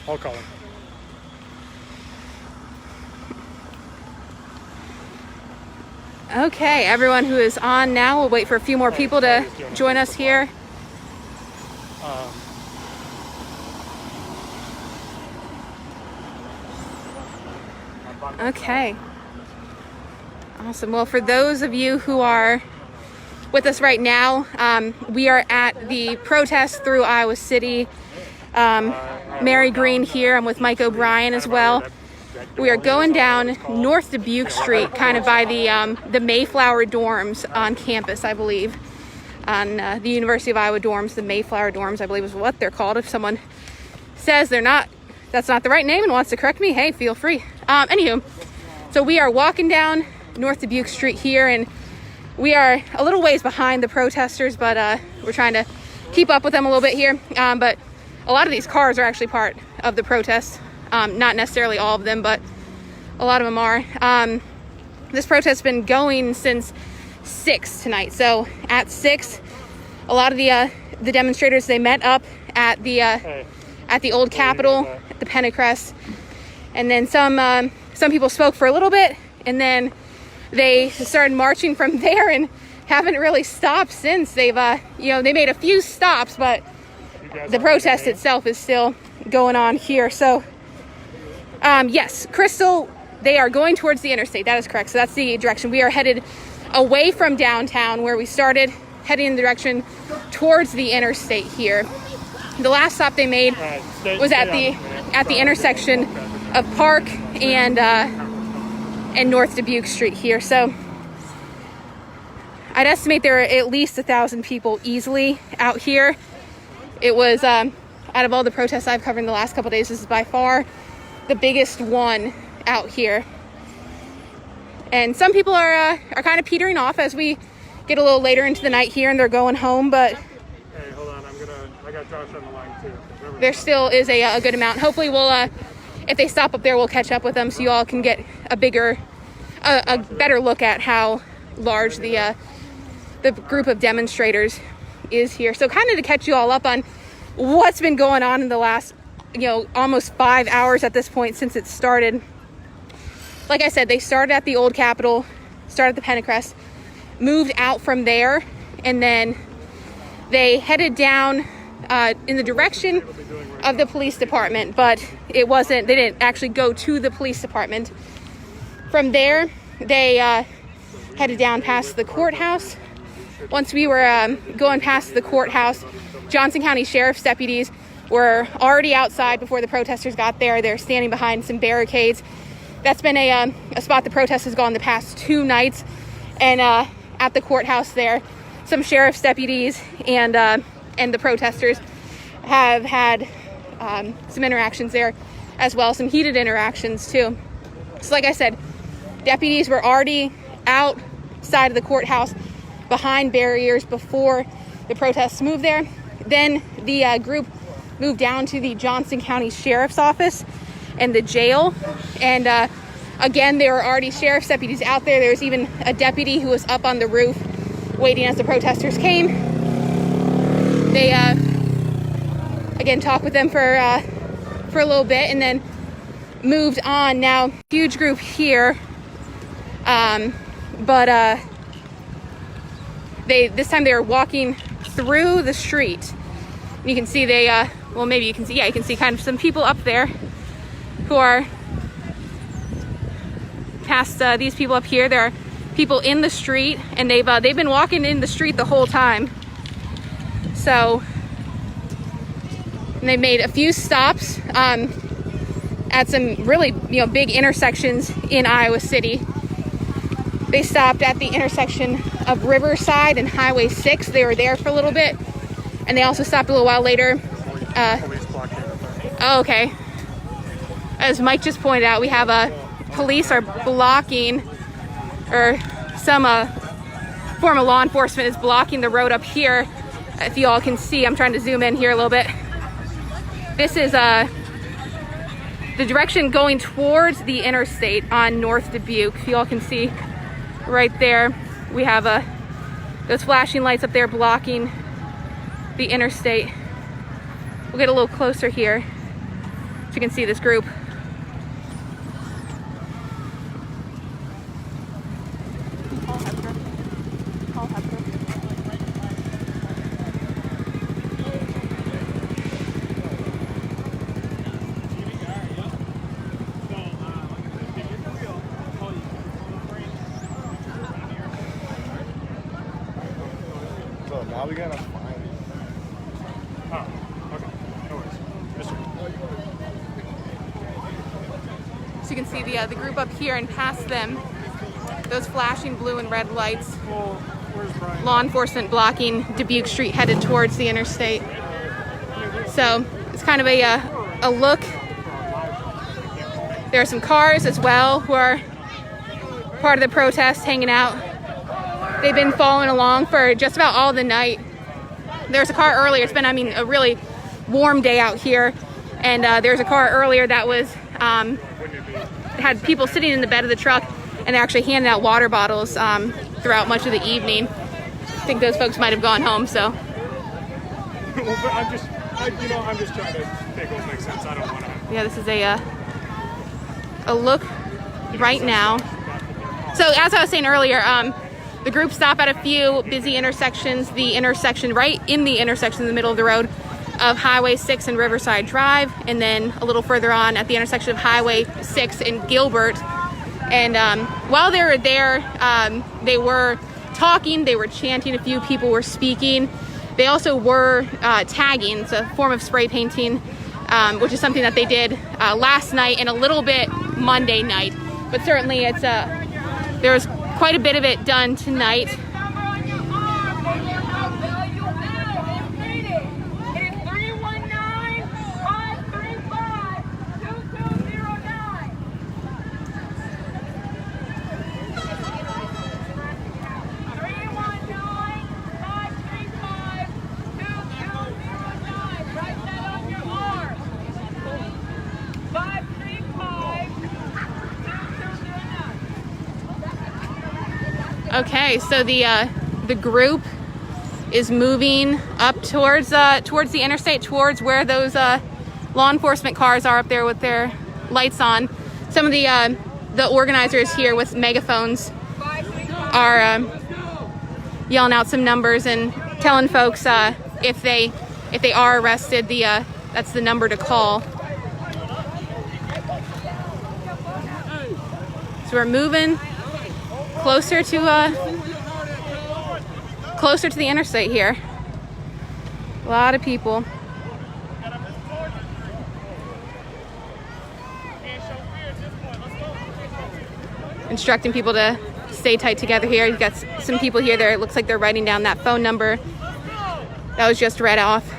I'll call him. Okay, everyone who is on now, we'll wait for a few more people to join us here. Okay. Awesome. Well, for those of you who are with us right now, we are at the protest through Iowa City. Mary Green here. I'm with Mike O'Brien as well. We are going down North Dubuque Street, kind of by the Mayflower dorms on campus, I believe. On the University of Iowa dorms, the Mayflower dorms, I believe is what they're called. If someone says that's not the right name and wants to correct me, hey, feel free. Anywho, so we are walking down North Dubuque Street here, and we are a little ways behind the protesters, but we're trying to keep up with them a little bit here. But a lot of these cars are actually part of the protest. Not necessarily all of them, but a lot of them are. This protest has been going since 6 tonight. So at 6, a lot of the demonstrators, they met up at the old Capitol, at the Pentecrest, and then some people spoke for a little bit, and then they started marching from there and haven't really stopped since. They've they made a few stops, but the protest itself is still going on here. So yes, Crystal, they are going towards the interstate. That is correct. So that's the direction. We are headed away from downtown where we started, heading in the direction towards the interstate here. The last stop they made was at the intersection of Park and North Dubuque Street here. So I'd estimate there are at least 1,000 people easily out here. It was, out of all the protests I've covered in the last couple of days, this is by far the biggest one out here. And some people are kind of petering off as we get a little later into the night here and they're going home, but hey, hold on, I got Josh on the line too. There still is a good amount. Hopefully we'll, if they stop up there, we'll catch up with them so you all can get a better look at how large the group of demonstrators is here. So kind of to catch you all up on what's been going on in the last, almost 5 hours at this point since it started. Like I said, they started at the old Capitol, started at the Pentecrest, moved out from there, and then they headed down in the direction of the police department, but they didn't actually go to the police department. From there, they headed down past the courthouse. Once we were going past the courthouse, Johnson County Sheriff's deputies were already outside before the protesters got there. They're standing behind some barricades. That's been a spot the protest has gone the past 2 nights. And at the courthouse there, some sheriff's deputies and the protesters have had some interactions there as well, some heated interactions too. So like I said, deputies were already outside of the courthouse behind barriers before the protests moved there. Then the group moved down to the Johnson County Sheriff's Office and the jail. And again, there were already sheriff's deputies out there. There was even a deputy who was up on the roof waiting as the protesters came. They again talked with them for a little bit and then moved on. Now, huge group here, but this time they were walking through the street. You can see maybe you can see, you can see kind of some people up there who are past these people up here. There are people in the street, and they've been walking in the street the whole time. So they made a few stops at some really big intersections in Iowa City. They stopped at the intersection of Riverside and Highway 6. They were there for a little bit, and they also stopped a little while later. Oh, okay. As Mike just pointed out, we have police are blocking, or some form of law enforcement is blocking the road up here. If you all can see, I'm trying to zoom in here a little bit. This is the direction going towards the interstate on North Dubuque. If you all can see right there, we have those flashing lights up there blocking the interstate. We'll get a little closer here so you can see this group. So now we gotta find. Oh, okay. No worries. Mr. So you can see the group up here, and past them, those flashing blue and red lights. Well, where's Brian? Law enforcement blocking Dubuque Street headed towards the interstate. So it's kind of a look. There are some cars as well who are part of the protest hanging out. They've been following along for just about all the night. There's a car earlier. It's been, I mean, a really warm day out here. And there's a car earlier that was had people sitting in the bed of the truck, and they're actually handing out water bottles throughout much of the evening. I think those folks might have gone home. So Well, but I'm just trying to make it make sense. I don't want to. yeah, this is a look right now. So as I was saying earlier, the group stop at a few busy intersections. The intersection right in the intersection in the middle of the road of Highway 6 and Riverside Drive, and then a little further on at the intersection of Highway 6 and Gilbert. And while they were there, they were talking, they were chanting, a few people were speaking. They also were tagging. It's a form of spray painting, which is something that they did last night and a little bit Monday night. But certainly it's there's quite a bit of it done tonight. Okay, so the group is moving up towards the interstate, towards where those law enforcement cars are up there with their lights on. Some of the organizers here with megaphones are yelling out some numbers and telling folks if they are arrested, that's the number to call. So we're moving closer to the interstate here. A lot of people. Instructing people to stay tight together here. You've got some people here there. It looks like they're writing down that phone number that was just read off.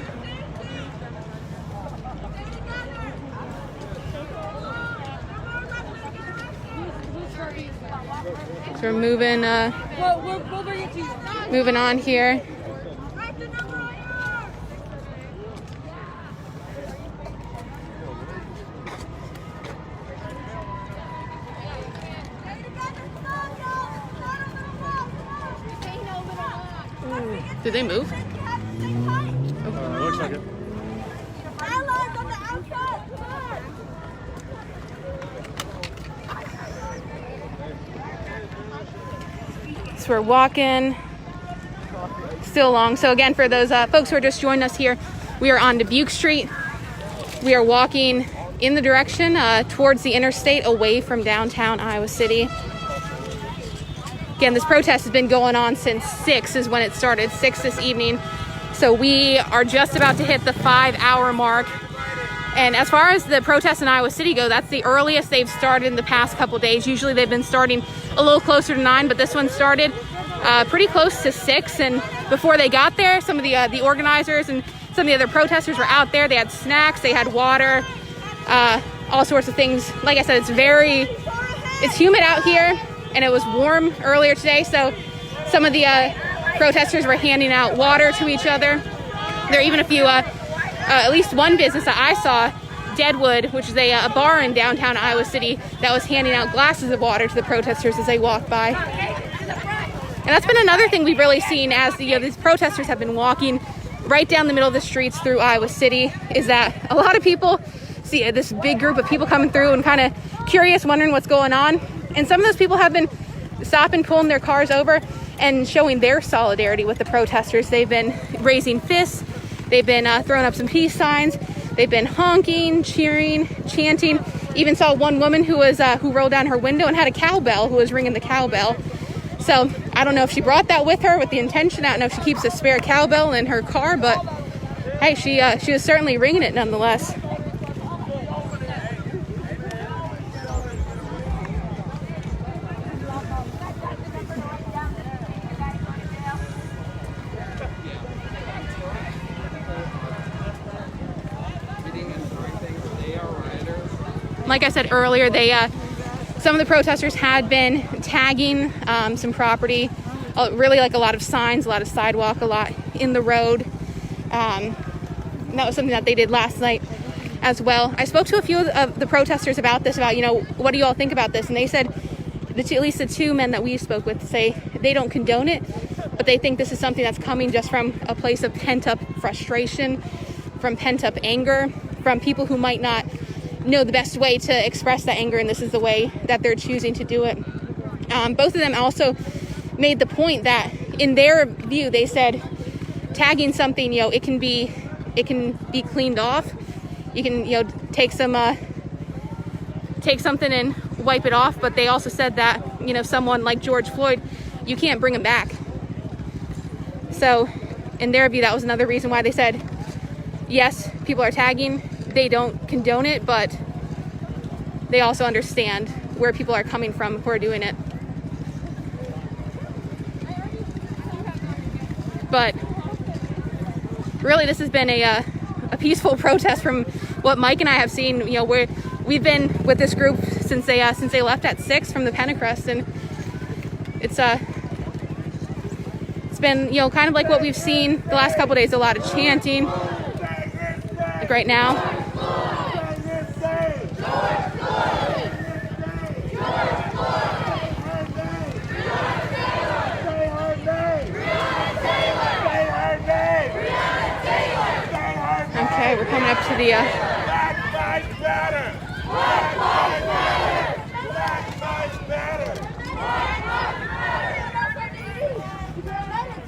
So we're moving on here. Did they move? Looks like it. So we're walking still along. So again, for those folks who are just joining us here, we are on Dubuque Street. We are walking in the direction towards the interstate, away from downtown Iowa City. Again, this protest has been going on since 6 is when it started, 6 this evening. So we are just about to hit the 5-hour mark. And as far as the protests in Iowa City go, that's the earliest they've started in the past couple days. Usually they've been starting a little closer to 9, but this one started pretty close to 6. And before they got there, some of the organizers and some of the other protesters were out there. They had snacks, they had water, all sorts of things. Like I said, it's humid out here, and it was warm earlier today. So some of the protesters were handing out water to each other. There are even a few, at least one business that I saw, Deadwood, which is a bar in downtown Iowa City, that was handing out glasses of water to the protesters as they walked by. And that's been another thing we've really seen as these protesters have been walking right down the middle of the streets through Iowa City, is that a lot of people see this big group of people coming through and kind of curious, wondering what's going on. And some of those people have been stopping, pulling their cars over and showing their solidarity with the protesters. They've been raising fists. They've been throwing up some peace signs. They've been honking, cheering, chanting. Even saw one woman who rolled down her window and had a cowbell, who was ringing the cowbell. So I don't know if she brought that with her with the intention. I don't know if she keeps a spare cowbell in her car, but hey, she was certainly ringing it nonetheless. Like I said earlier, some of the protesters had been tagging some property, really like a lot of signs, a lot of sidewalk, a lot in the road. And that was something that they did last night as well. I spoke to a few of the protesters about this, about, what do you all think about this? And they said, at least the two men that we spoke with say they don't condone it, but they think this is something that's coming just from a place of pent-up frustration, from pent-up anger, from people who might not know the best way to express that anger, and this is the way that they're choosing to do it. Both of them also made the point that in their view, they said tagging something, it can be cleaned off. You can take something and wipe it off, but they also said that someone like George Floyd, you can't bring him back. So in their view, that was another reason why they said yes, people are tagging. They don't condone it, but they also understand where people are coming from who are doing it. But really, this has been a peaceful protest from what Mike and I have seen. We've been with this group since they left at 6 from the Pentecrest, and it's been kind of like what we've seen the last couple days. A lot of chanting, like right now. Okay, we're coming up to the Black Lives Matter! Black Lives Matter! Black Lives Matter!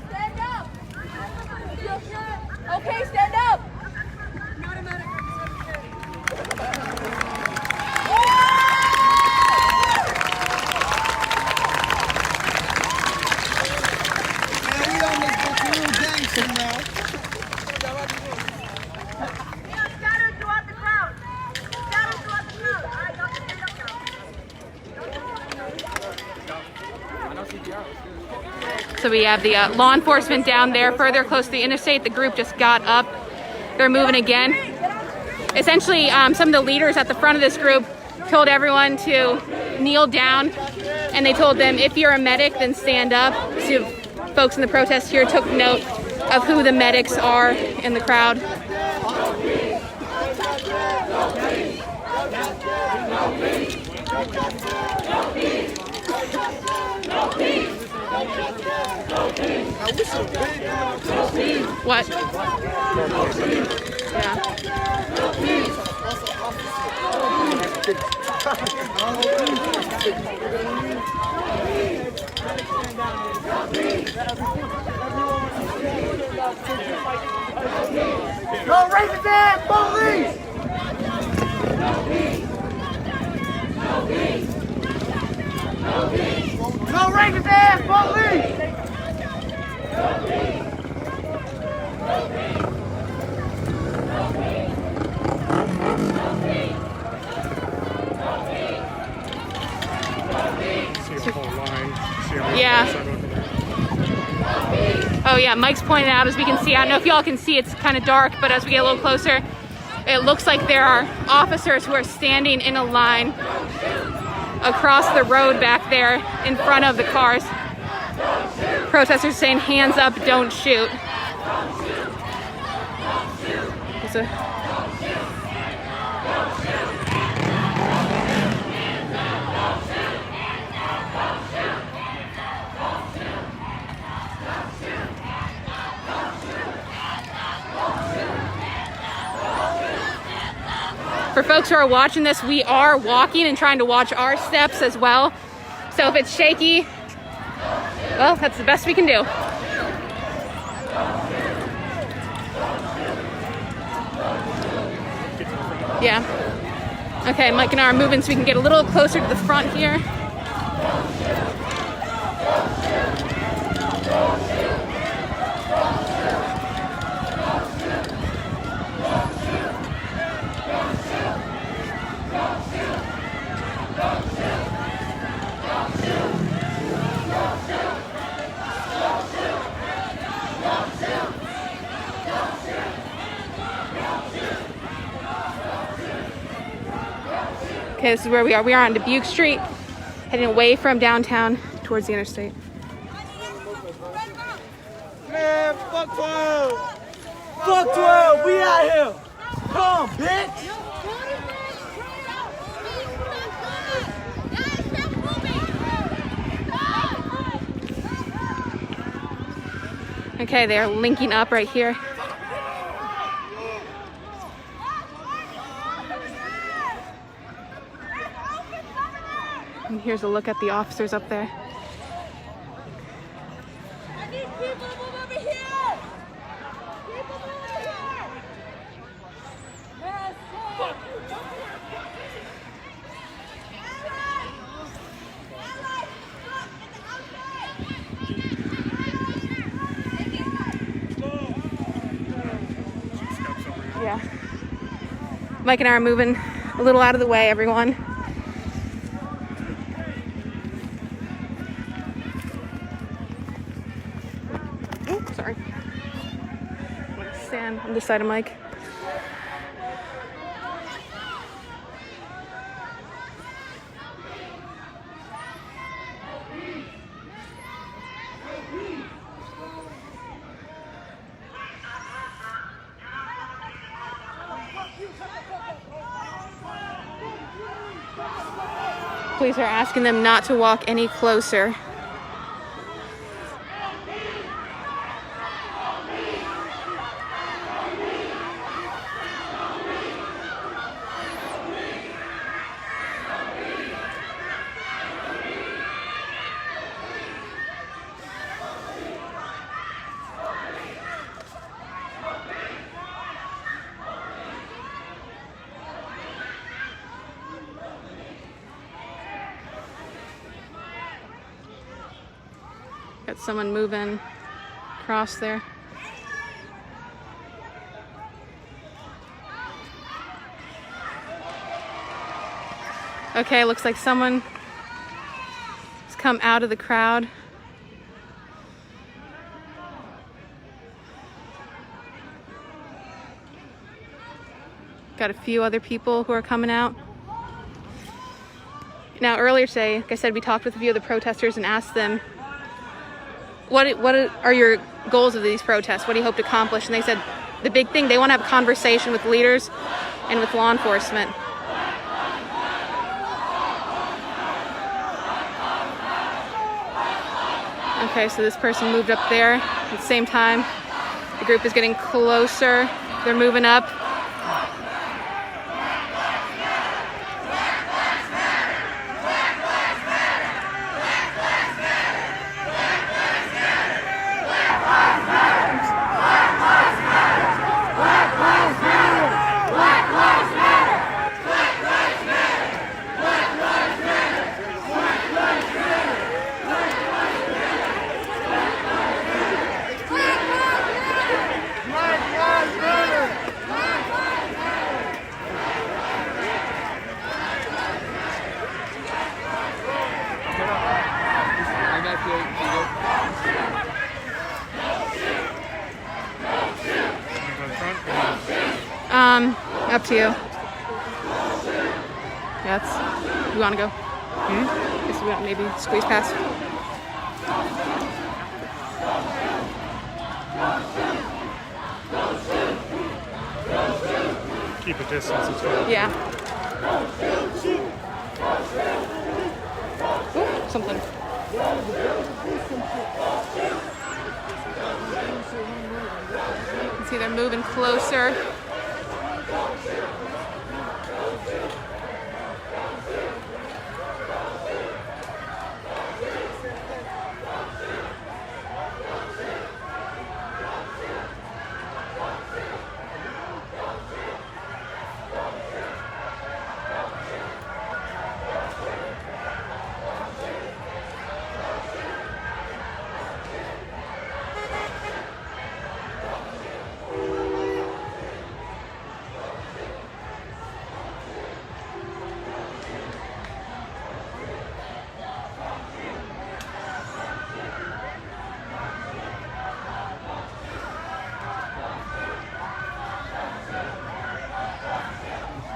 Stand up! Okay, stand up! So we have the law enforcement down there further close to the interstate. The group just got up. They're moving again. Essentially, some of the leaders at the front of this group told everyone to kneel down, and they told them, if you're a medic, then stand up. So folks in the protest here took note of who the medics are in the crowd. What? Yeah. Go raise the damn police! Go raise the damn police! Yeah. Oh yeah, Mike's pointing out, as we can see, I don't know if y'all can see, it's kind of dark, but as we get a little closer, it looks like there are officers who are standing in a line across the road back there in front of the cars. Protesters saying, hands up, don't shoot. For folks who are watching this, we are walking and trying to watch our steps as well. So if it's shaky, well, that's the best we can do. Yeah. Okay, Mike and I are moving so we can get a little closer to the front here. Okay, this is where we are. We are on Dubuque Street, heading away from downtown towards the interstate. Man, fuck 12. Fuck 12. We out here. Come, bitch. Okay, they are linking up right here. And here's a look at the officers up there. I need people to move over here! People move over here! Yes, sir! Yeah. Mike and I are moving a little out of the way, everyone. Sorry. I'm gonna stand on this side of Mike. Police are asking them not to walk any closer. Got someone moving across there. Okay, looks like someone has come out of the crowd. Got a few other people who are coming out. Now, earlier today, like I said, we talked with a few of the protesters and asked them, what are your goals of these protests? What do you hope to accomplish? And they said the big thing, they want to have a conversation with leaders and with law enforcement. Okay, so this person moved up there. At the same time, the group is getting closer. They're moving up. Up to you. Yeah, you want to go? Guess we want to maybe squeeze past. Keep a distance as well. Yeah. Ooh, something. You can see they're moving closer.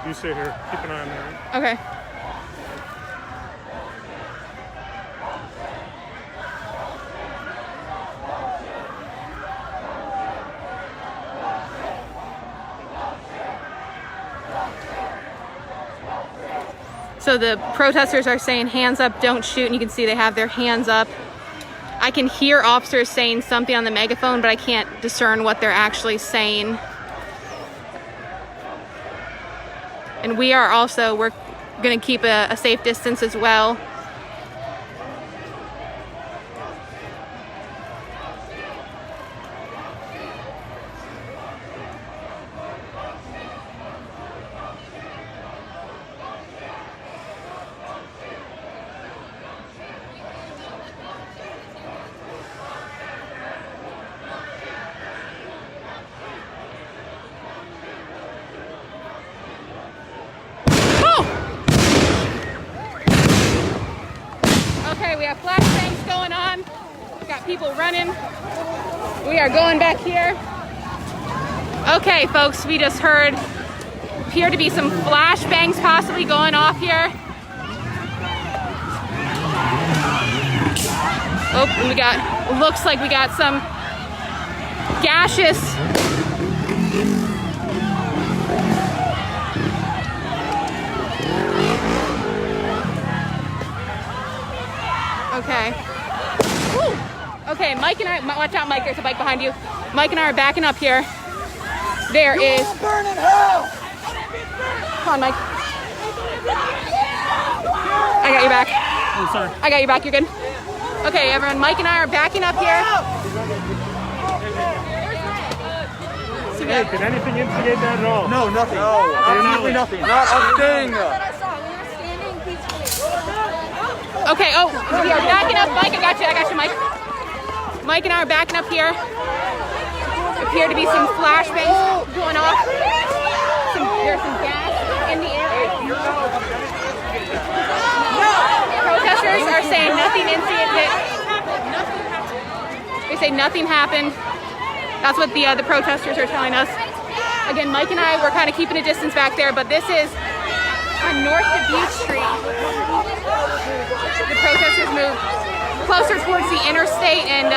You stay here. Keep an eye on Mary. Okay. So the protesters are saying hands up, don't shoot, and you can see they have their hands up. I can hear officers saying something on the megaphone, but I can't discern what they're actually saying. And we are also, we're gonna keep a safe distance as well. Okay, we have flashbangs going on. We got people running. We are going back here. Okay, folks, we just heard appear to be some flashbangs possibly going off here. Oh, and we got, looks like we got some gaseous. Okay. Woo. Okay, Mike and I, watch out, Mike, there's a bike behind you. Mike and I are backing up here. There is. Burn in hell! Come on, Mike. I got your back. Oh, sorry. I got your back, you're good. Okay, everyone, Mike and I are backing up here. Hey, did anything instigate that at all? No, nothing. No, absolutely nothing. Not a thing. Okay, oh, we are backing up. Mike, I got you, Mike. Mike and I are backing up here. Appear to be some flashbangs going off. There's some gas in the air. Protesters are saying nothing incident. They say nothing happened. That's what the protesters are telling us. Again, Mike and I, we're kind of keeping a distance back there, but this is on North Dubuque Street. The protesters moved closer towards the interstate, and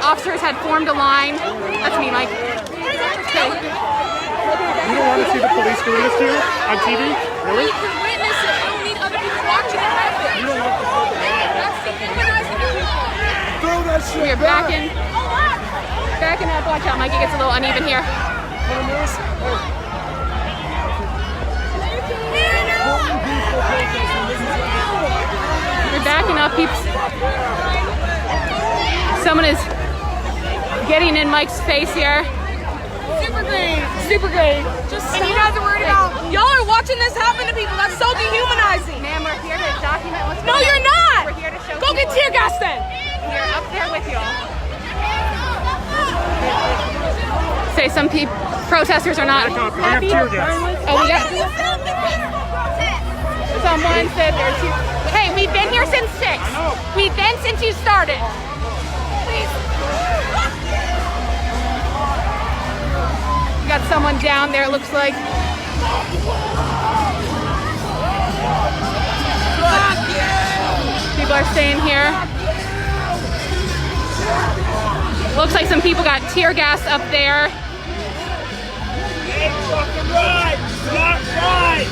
officers had formed a line. That's me, Mike. Okay. You don't want to see the police doing this to you on TV? Really? We can witness it. I don't need other people watching it happen. You don't want to That's dehumanizing the people. Throw that shit We are backing up. Watch out, Mike. It gets a little uneven here. We're backing up. Someone is getting in Mike's face here. Super great. And you guys are worried about, y'all are watching this happen to people. That's so dehumanizing. Ma'am, we're here to document what's No, going on. you're not. We're here to show Go get people. tear gas then. We're up there with y'all. Say some people, protesters are not Back up. I have happy. tear gas. Oh, we got someone said there's two. Hey, we've been here since 6. We've been since you started. We got someone down there, it looks like. People are staying here. Looks like some people got tear gas up there. Hey, fucking right! Not right!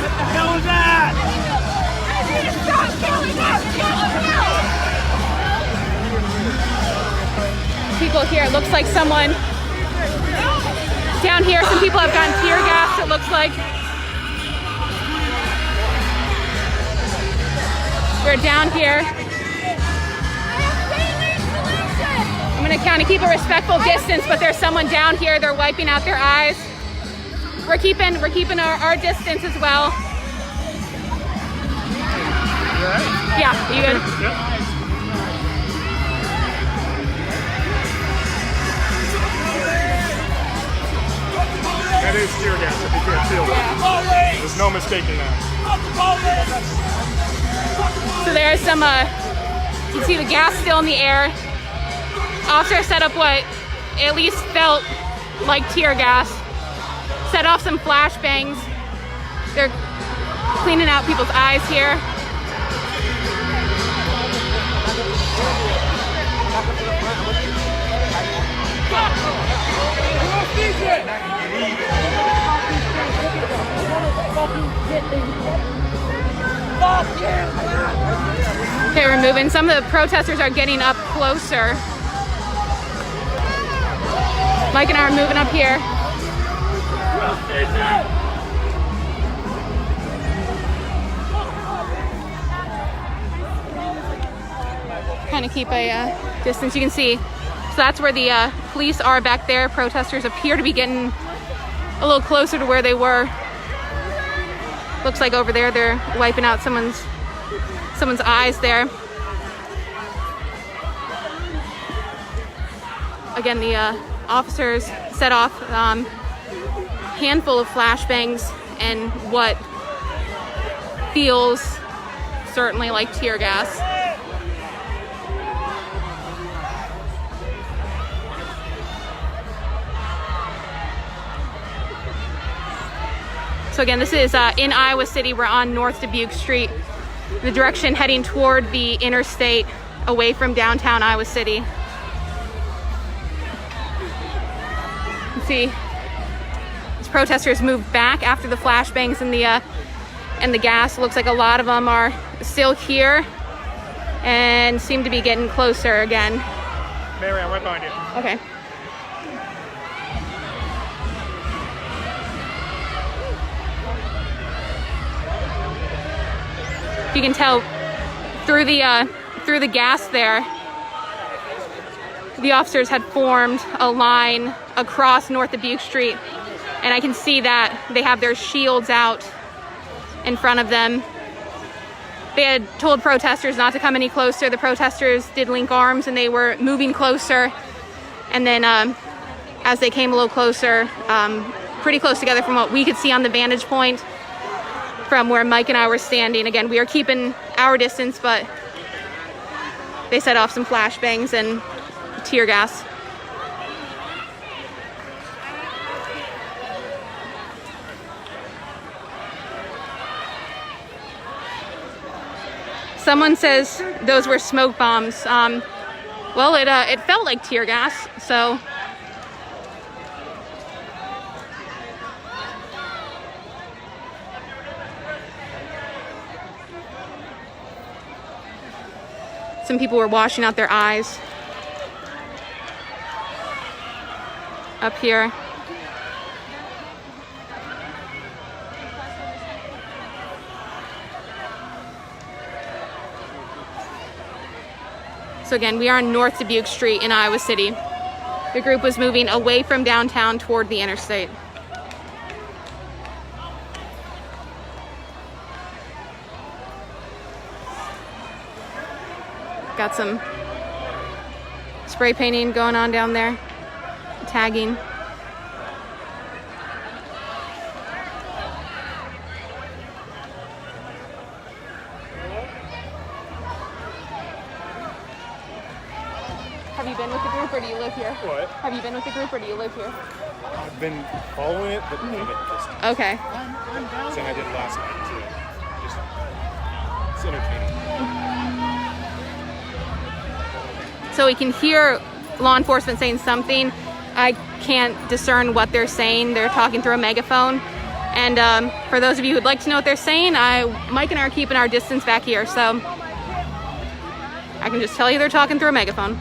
What the hell is that? People here, it looks like someone down here, some people have gotten tear gas, it looks like. We're down here. I'm gonna kind of keep a respectful distance, but there's someone down here, they're wiping out their eyes. We're keeping our distance as well. Yeah, you good? Yep. That is tear gas if you can't feel it. There's no mistaking that. So there's some, you can see the gas still in the air. Officer set up what at least felt like tear gas. Set off some flashbangs. They're cleaning out people's eyes here. Okay, we're moving. Some of the protesters are getting up closer. Mike and I are moving up here. Kind of keep a distance. You can see. So that's where the police are back there. Protesters appear to be getting a little closer to where they were. Looks like over there they're wiping out someone's eyes there. Again, the officers set off a handful of flashbangs and what feels certainly like tear gas. So again, this is in Iowa City. We're on North Dubuque Street, the direction heading toward the interstate away from downtown Iowa City. You can see these protesters moved back after the flashbangs and the gas. It looks like a lot of them are still here and seem to be getting closer again. Mary, I'm right behind you. Okay. You can tell through the gas there, the officers had formed a line across North Dubuque Street, and I can see that they have their shields out in front of them. They had told protesters not to come any closer. The protesters did link arms and they were moving closer, and then as they came a little closer, pretty close together from what we could see on the vantage point from where Mike and I were standing. Again, we are keeping our distance, but they set off some flashbangs and tear gas. Someone says those were smoke bombs. Well, it felt like tear gas, so. Some people were washing out their eyes up here. So again, we are on North Dubuque Street in Iowa City. The group was moving away from downtown toward the interstate. Got some spray painting going on down there, tagging. Have you been with the group or do you live here? What? Have you been with the group or do you live here? I've been following it, but I haven't listened. Okay. Same I did last night too. Just, it's entertaining. So we can hear law enforcement saying something. I can't discern what they're saying. They're talking through a megaphone. And for those of you who'd like to know what they're saying, Mike and I are keeping our distance back here. So I can just tell you they're talking through a megaphone.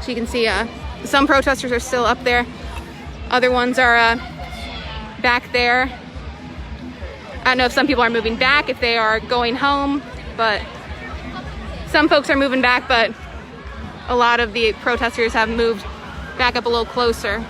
So you can see some protesters are still up there. Other ones are back there. I don't know if some people are moving back, if they are going home, but some folks are moving back, but a lot of the protesters have moved back up a little closer.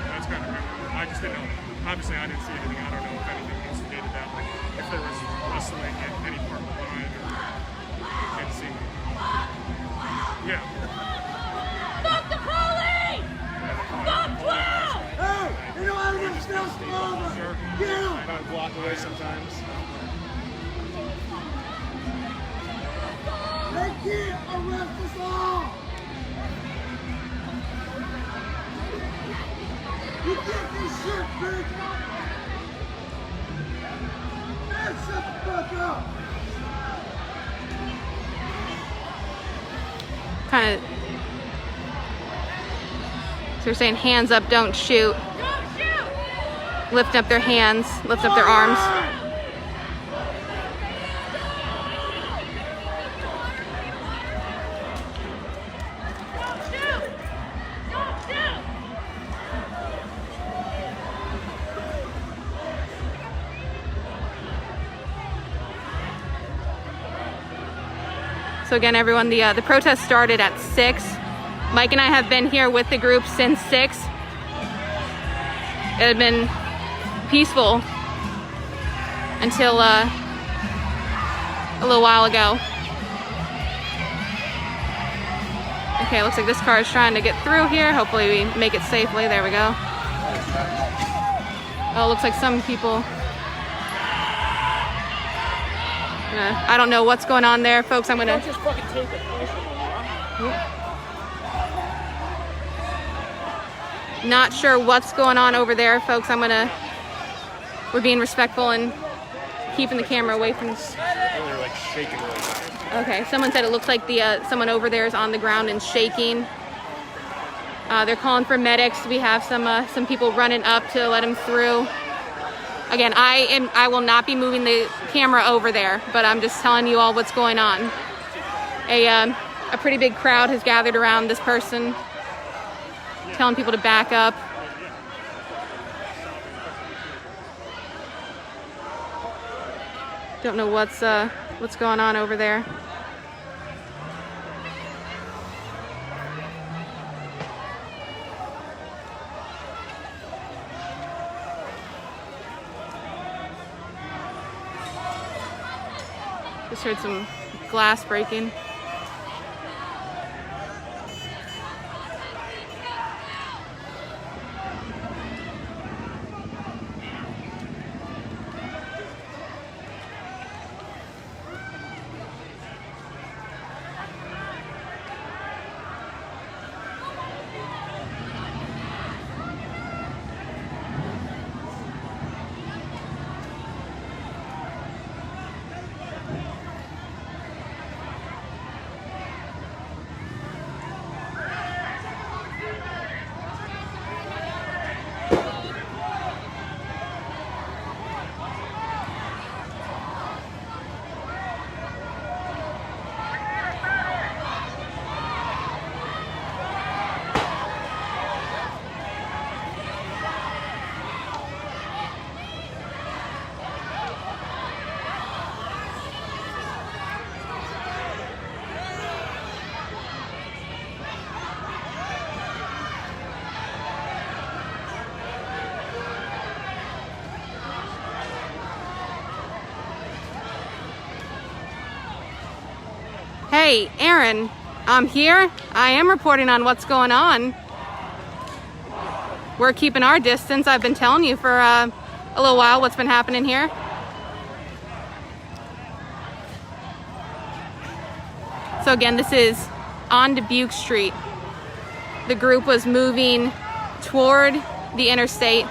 That's kind of weird. I just didn't know. Obviously, I didn't see anything. I don't know if anything instigated that. Like, if there was rustling at any part of the line, or didn't see. Yeah. Stop the police! Stop 12! Hey, you know how to get stuff over. Get him. About a block away sometimes. They can't arrest us all. You get this shit, bitch. Man, shut the fuck up. Kind of. So they're saying hands up, don't shoot. Lift up their hands, lift up their arms. So again, everyone, the protest started at 6. Mike and I have been here with the group since 6. It had been peaceful until a little while ago. Okay, looks like this car is trying to get through here. Hopefully we make it safely. There we go. Oh, looks like some people. I don't know what's going on there, folks. I'm gonna. Just fucking take it. Not sure what's going on over there, folks. We're being respectful and keeping the camera away from this. They're like shaking really bad. Okay, someone said it looks like someone over there is on the ground and shaking. They're calling for medics. We have some people running up to let them through. Again, I will not be moving the camera over there, but I'm just telling you all what's going on. A pretty big crowd has gathered around this person, telling people to back up. Don't know what's going on over there. Just heard some glass breaking. Hey, Aaron, I'm here. I am reporting on what's going on. We're keeping our distance. I've been telling you for a little while what's been happening here. So again, this is on Dubuque Street. The group was moving toward the interstate,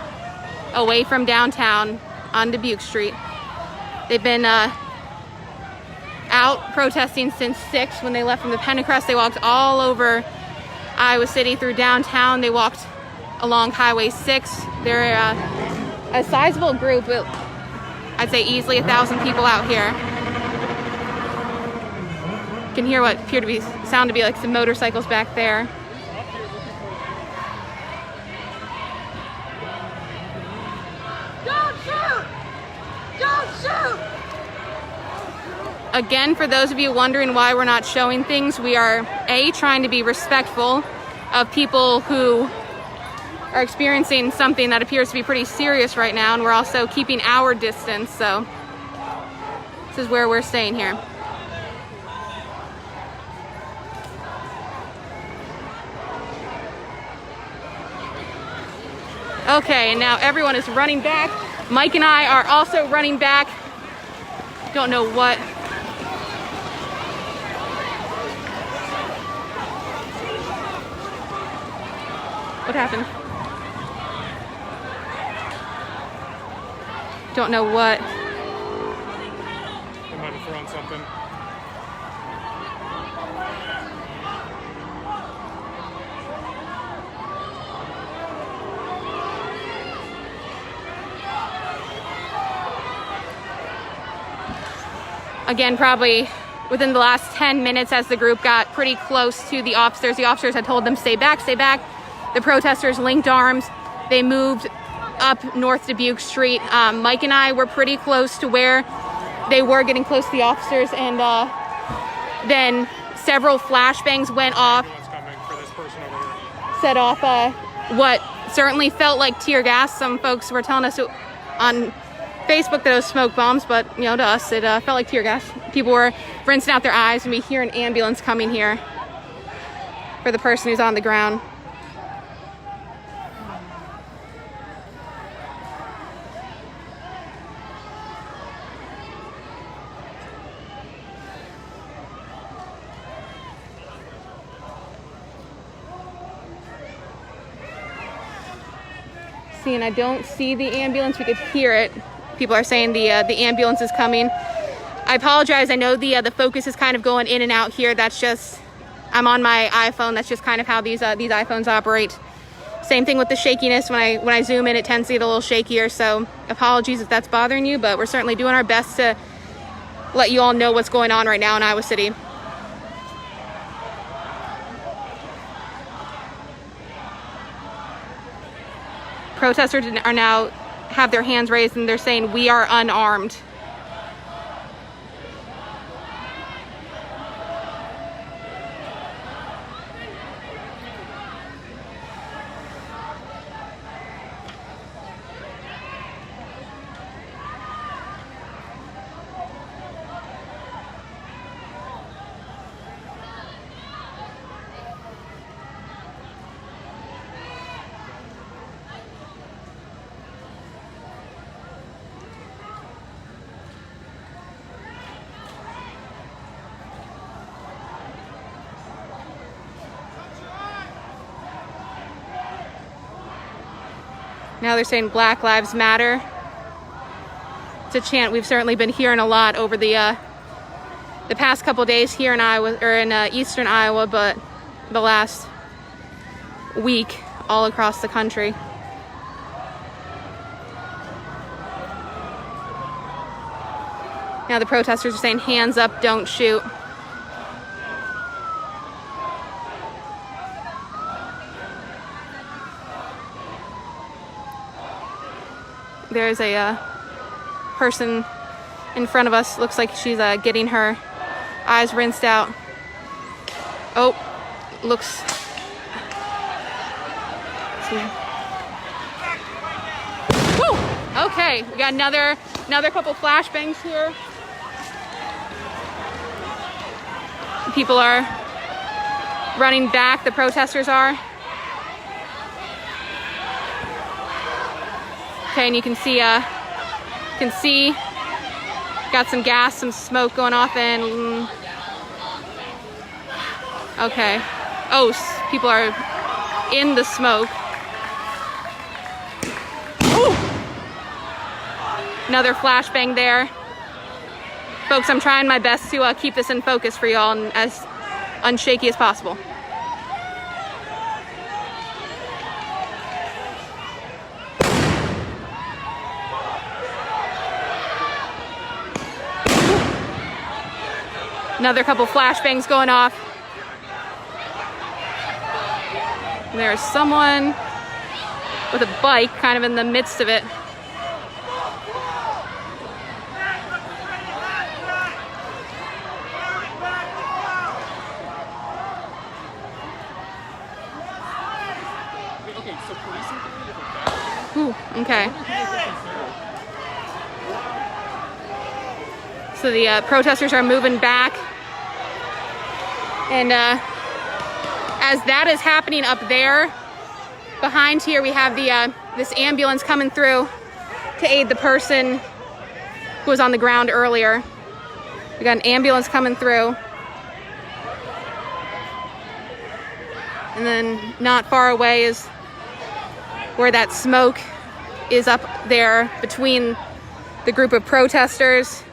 away from downtown on Dubuque Street. They've been out protesting since 6 when they left from the Pentecost. They walked all over Iowa City through downtown. They walked along Highway 6. They're a sizable group, I'd say easily 1,000 people out here. You can hear what appear to be sound to be like some motorcycles back there. Don't shoot! Don't shoot! Again, for those of you wondering why we're not showing things, we are A, trying to be respectful, of people who are experiencing something that appears to be pretty serious right now, and we're also keeping our distance, so this is where we're staying here. Okay, and now everyone is running back. Mike and I are also running back. Don't know what. What happened? Don't know what. They might have thrown something. Again, probably within the last 10 minutes as the group got pretty close to the officers had told them, stay back, stay back. The protesters linked arms. They moved up North Dubuque Street. Mike and I were pretty close to where they were getting close to the officers, and then several flashbangs went off, set off what certainly felt like tear gas. Some folks were telling us on Facebook that it was smoke bombs, but to us it felt like tear gas. People were rinsing out their eyes, and we hear an ambulance coming here for the person who's on the ground. And I don't see the ambulance. We could hear it. People are saying the ambulance is coming. I apologize. I know the focus is kind of going in and out here. That's just, I'm on my iPhone. That's just kind of how these iPhones operate. Same thing with the shakiness. When I zoom in, it tends to get a little shakier. So apologies if that's bothering you, but we're certainly doing our best to let you all know what's going on right now in Iowa City. Protesters are now have their hands raised, and they're saying, "We are unarmed." Now they're saying Black Lives Matter. It's a chant we've certainly been hearing a lot over the past couple days here in Iowa, or in eastern Iowa, but the last week all across the country. Now the protesters are saying, "Hands up, don't shoot." There's a person in front of us. Looks like she's getting her eyes rinsed out. Oh, looks. Let's see. Woo! Okay, we got another couple flashbangs here. People are running back. The protesters are. Okay, and you can see, got some gas, some smoke going off, and okay. Oh, people are in the smoke. Ooh! Another flashbang there. Folks, I'm trying my best to keep this in focus for y'all and as unshaky as possible. Another couple flashbangs going off. And there's someone with a bike kind of in the midst of it. Okay, so policing theory is a bad Ooh, okay. So the protesters are moving back. And as that is happening up there, behind here we have the this ambulance coming through to aid the person who was on the ground earlier. We got an ambulance coming through. And then not far away is where that smoke is up there between the group of protesters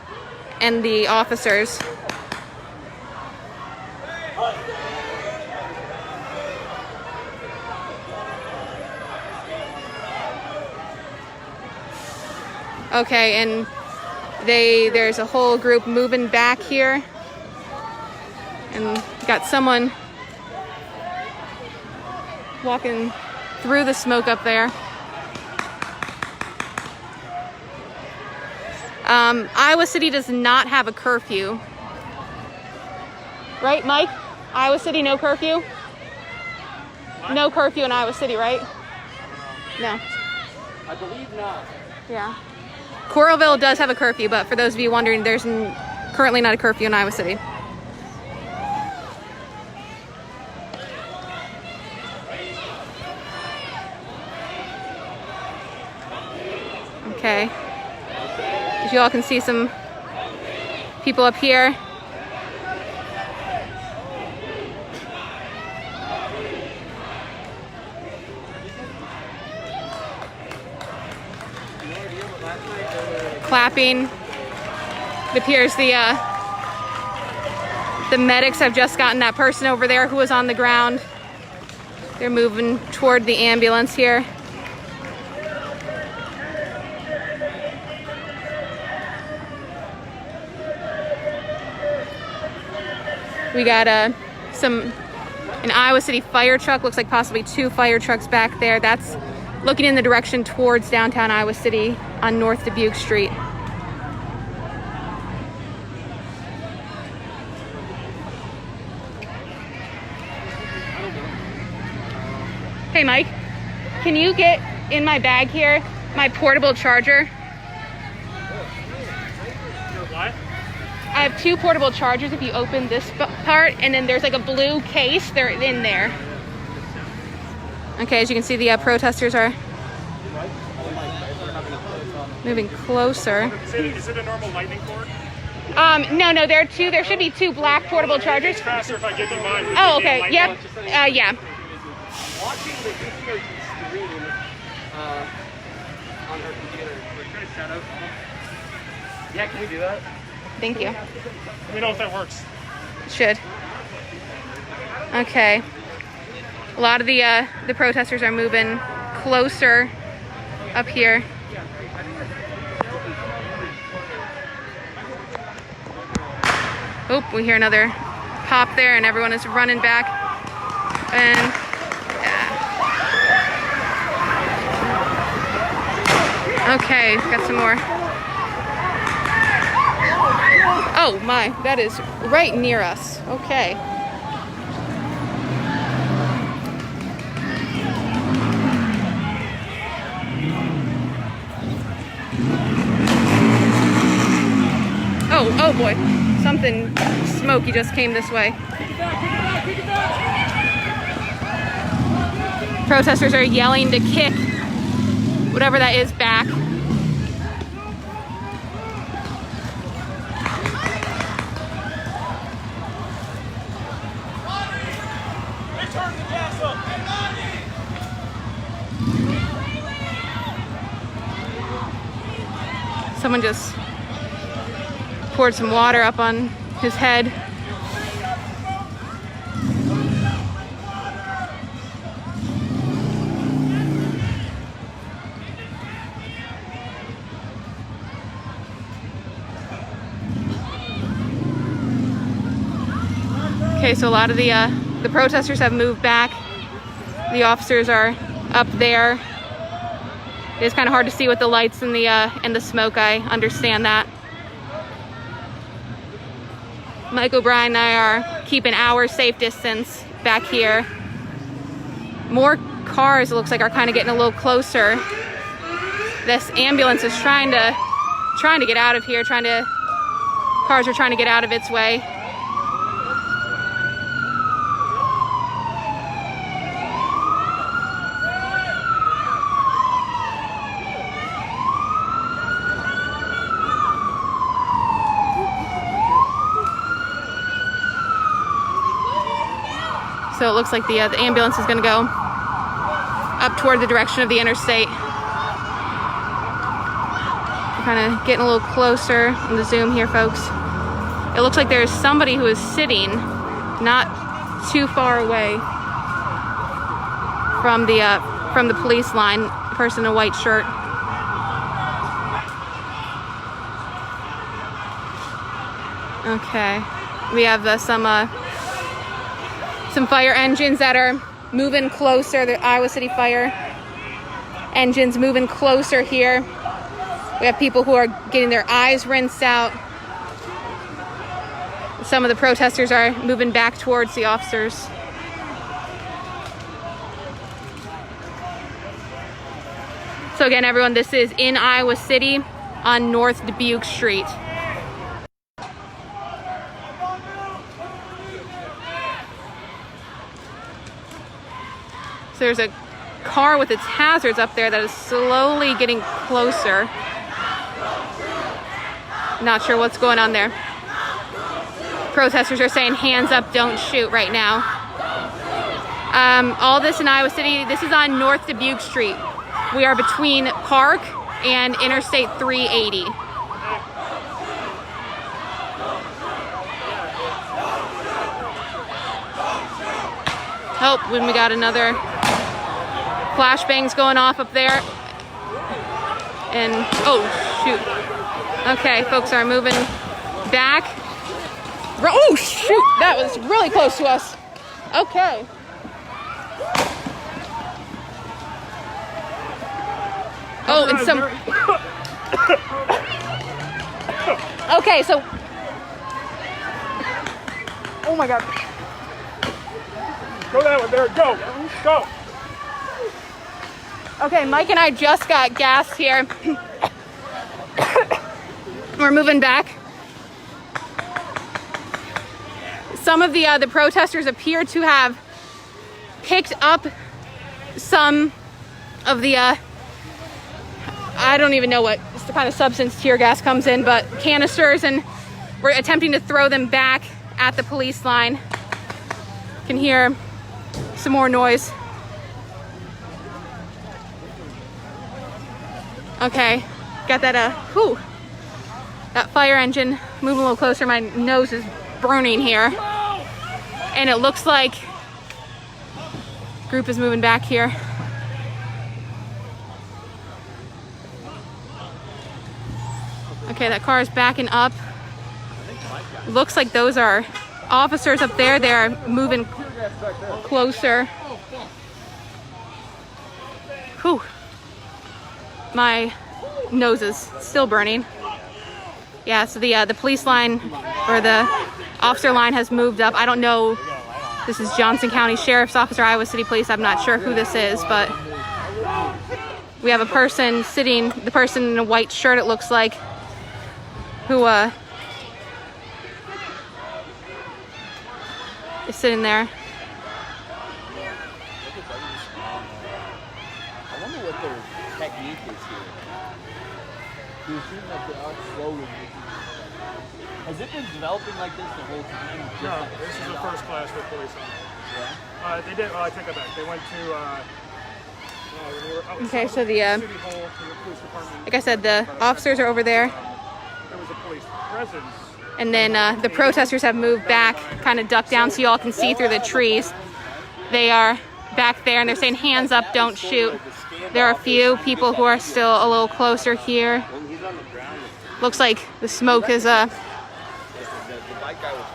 and the officers. Okay, and there's a whole group moving back here. And got someone walking through the smoke up there. Iowa City does not have a curfew. Right, Mike? Iowa City, no curfew? No curfew in Iowa City, right? No. I believe not. Yeah. Coralville does have a curfew, but for those of you wondering, there's currently not a curfew in Iowa City. Okay. As you all can see, some people up here. Clapping. It appears the medics have just gotten that person over there who was on the ground. They're moving toward the ambulance here. We got an Iowa City fire truck, looks like possibly 2 fire trucks back there. That's looking in the direction towards downtown Iowa City on North Dubuque Street. Hey Mike, can you get in my bag here my portable charger? What? I have 2 portable chargers if you open this part, and then there's like a blue case, they're in there. Okay, as you can see, the protesters are moving closer. Is it a normal lightning cord? No, there should be 2 black portable chargers. It's faster if I give you mine. Oh, okay, yep, yeah. Watching the KCRG stream on her computer. Can I shout out? Yeah, can we do that? Thank you. Let me know if that works. It should. Okay. A lot of the protesters are moving closer up here. Oh, we hear another pop there, and everyone is running back. And yeah. Okay, got some more. Oh my, that is right near us. Okay. Oh boy, something smoky just came this way. Protesters are yelling to kick whatever that is back. Someone just poured some water up on his head. Okay, so a lot of the protesters have moved back. The officers are up there. It's kind of hard to see with the lights and the smoke. I understand that. Mike O'Brien and I are keeping our safe distance back here. More cars, it looks like, are kind of getting a little closer. This ambulance is trying to get out of here. Cars are trying to get out of its way. So it looks like the ambulance is going to go up toward the direction of the interstate. We're kind of getting a little closer in the zoom here, folks. It looks like there's somebody who is sitting not too far away from the police line, a person in a white shirt. Okay, we have some fire engines that are moving closer. The Iowa City Fire engines moving closer here. We have people who are getting their eyes rinsed out. Some of the protesters are moving back towards the officers. So again, everyone, this is in Iowa City on North Dubuque Street. So there's a car with its hazards up there that is slowly getting closer. Not sure what's going on there. Protesters are saying hands up, don't shoot right now. All this in Iowa City, this is on North Dubuque Street. We are between Park and Interstate 380. Oh, when we got another flashbangs going off up there. And, oh, shoot. Okay, folks are moving back. Oh, shoot, that was really close to us. Okay. Oh, and some... Okay, so... Oh my God. Go that way, there, go. Go. Okay, Mike and I just got gassed here. We're moving back. Some of the protesters appear to have picked up some of the, I don't even know what the kind of substance tear gas comes in, but canisters, and we're attempting to throw them back at the police line. You can hear some more noise. Okay, got that, that fire engine moving a little closer. My nose is burning here. And it looks like group is moving back here. Okay, that car is backing up. Looks like those are officers up there. They are moving closer. Whew. My nose is still burning. Yeah, so the police line, or the officer line, has moved up. I don't know. This is Johnson County Sheriff's Officer, Iowa City Police. I'm not sure who this is, but we have a person sitting, the person in a white shirt, it looks like, who is sitting there. I wonder what their technique is here. Do you seem like they are slowly making it? Has it been developing like this the whole time? No, this is the first class for police on. They did, I take that back. They went to, Okay, so the, City Hall, the police department. like I said, the officers are over there. There was a police presence. And then the protesters have moved back, kind of ducked down so you all can see through the trees. They are back there and they're saying hands up, don't shoot. There are a few people who are still a little closer here. Looks like the smoke is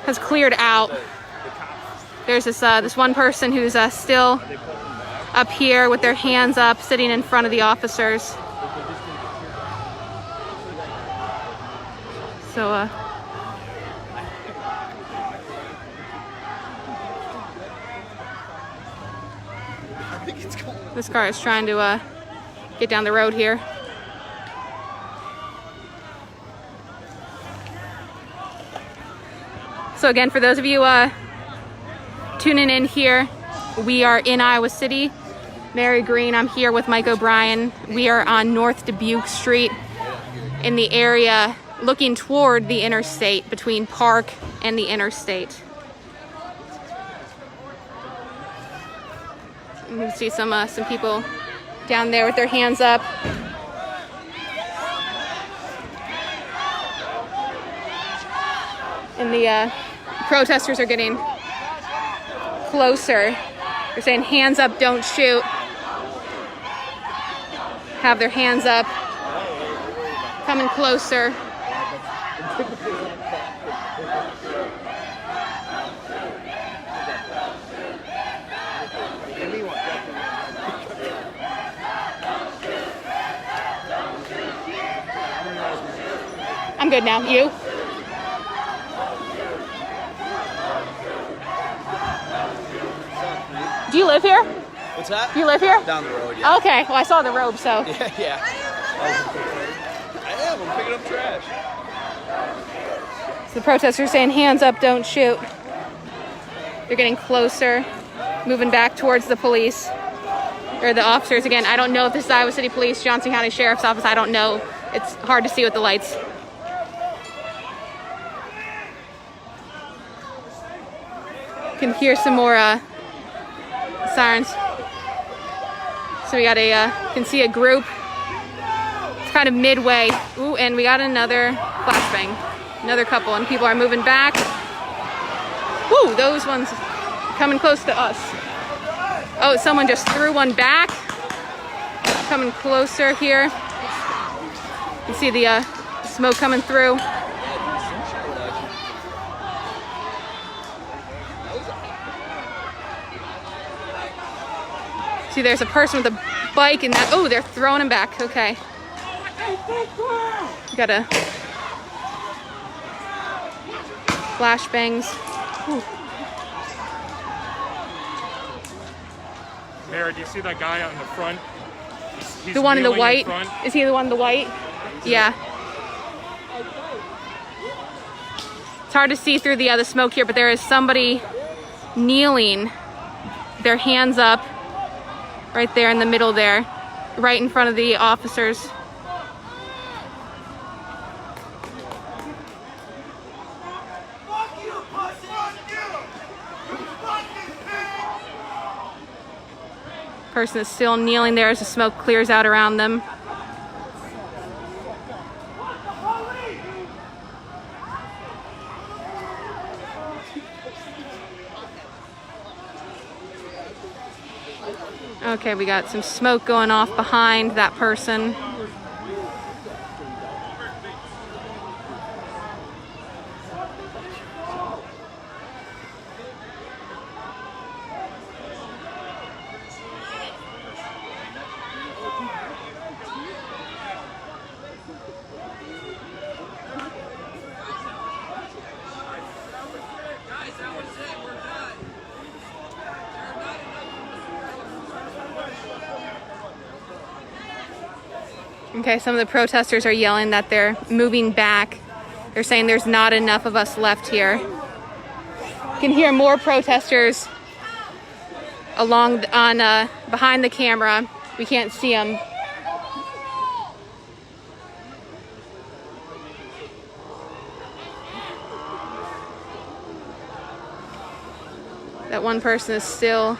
has cleared out. There's this one person who's still up here with their hands up, sitting in front of the officers. So This car is trying to get down the road here. So again, for those of you tuning in here, we are in Iowa City. Mary Green, I'm here with Mike O'Brien. We are on North Dubuque Street in the area looking toward the interstate, between Park and the interstate. You can see some people down there with their hands up. And the protesters are getting closer. They're saying, hands up, don't shoot. Have their hands up. Coming closer. I'm good now. You? Do you live here? What's that? Do you live here? Down the road, yeah. Okay. Well, I saw the robe, so. Yeah. I am. I'm picking up trash. So the protesters saying, hands up, don't shoot. They're getting closer, moving back towards the police, or the officers. Again, I don't know if this is Iowa City Police, Johnson County Sheriff's Office. I don't know. It's hard to see with the lights. You can hear some more sirens. So we got can see a group. It's kind of midway. Ooh, and we got another flashbang. Another couple, and people are moving back. Woo, those ones coming close to us. Oh, someone just threw one back. Coming closer here. You see the smoke coming through. See, there's a person with a bike and that. Oh, they're throwing him back. Okay. Got a flashbangs. Ooh. Mary, do you see that guy out in the front? He's The one in the kneeling white. front. Is he the one in the white? Yeah. It's hard to see through the smoke here, but there is somebody kneeling, their hands up, right there in the middle there, right in front of the officers. Person is still kneeling there as the smoke clears out around them. Okay, we got some smoke going off behind that person. Okay, some of the protesters are yelling that they're moving back. They're saying there's not enough of us left here. You can hear more protesters behind the camera. We can't see them. That one person is still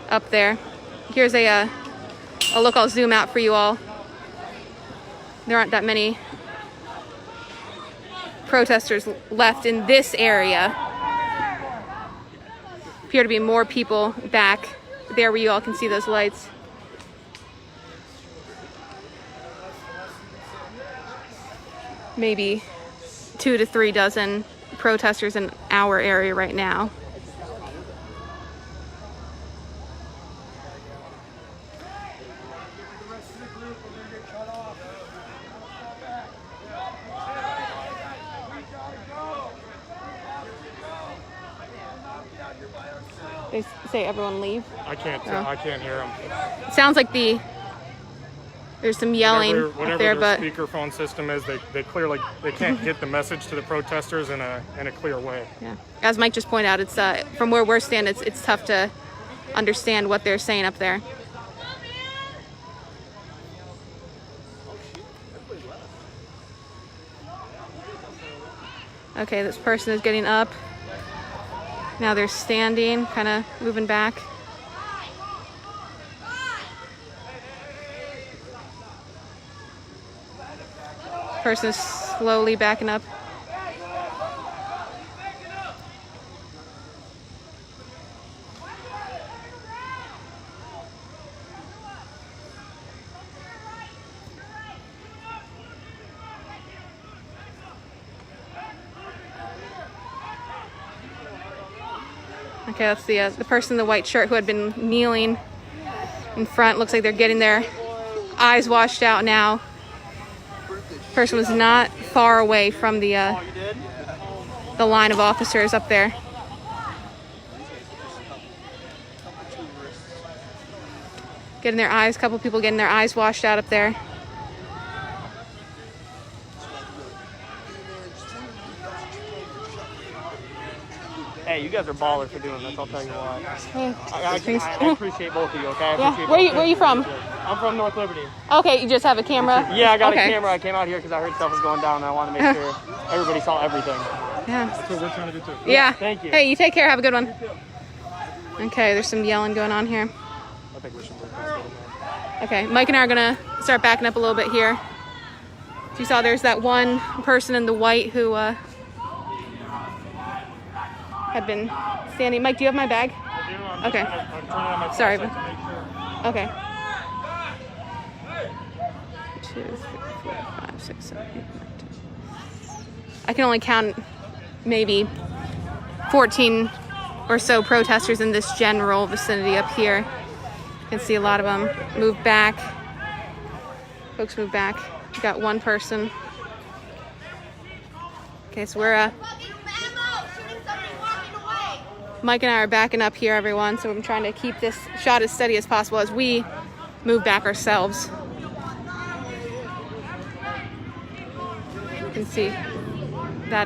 up there. Here's a look. I'll zoom out for you all. There aren't that many protesters left in this area. Appear to be more people back there where you all can see those lights. Maybe 2 to 3 dozen protesters in our area right now. You're by ourselves. They say everyone leave. I can't. Oh. I can't hear them. It sounds like there's some yelling Whatever up there, their but speakerphone system is, they clearly can't get the message to the protesters in a clear way. yeah. As Mike just pointed out, it's from where we're standing, it's tough to understand what they're saying up there. Okay, this person is getting up. Now they're standing, kind of moving back. Person is slowly backing up. Okay, that's the person in the white shirt who had been kneeling in front. Looks like they're getting their eyes washed out now. Person was not far away from the line of officers up there. Getting their eyes, a couple people getting their eyes washed out up there. Hey, you guys are ballers for doing this, I'll tell you what. I appreciate both of you, okay? Yeah. Where are you from? I'm from North Liberty. Okay, you just have a camera? Yeah, I got okay. a camera. I came out here because I heard stuff was going down and I wanted to make sure everybody saw everything. Yeah. That's what we're trying to do too. Yeah. Thank you. Hey, you take care. Have a good one. Okay, there's some yelling going on here. I think we should move past it. Okay, Mike and I are gonna start backing up a little bit here. So you saw there's that one person in the white who had been standing. Mike, do you have my bag? I do. Okay. I'm turning on my Sorry, flashlight to make sure. Okay. 2, 3, 4, 5, 6, 7, 8, 9, 10. I can only count maybe 14 or so protesters in this general vicinity up here. You can see a lot of them move back. Folks move back. We got one person. Okay, so we're Mike and I are backing up here, everyone. So I'm trying to keep this shot as steady as possible as we move back ourselves. You can see that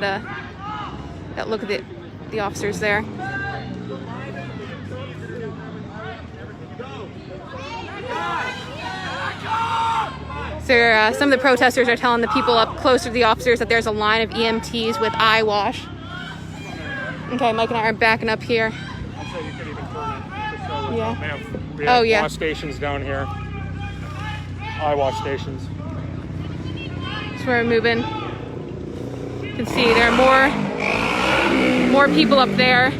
that look at the officers there. So some of the protesters are telling the people up closer to the officers that there's a line of EMTs with eye wash. Okay, Mike and I are backing up here. I'm sure you could even turn it to show Yeah. we have yeah. wash stations down here. Eye wash stations. So we're moving. You can see there are more people up there.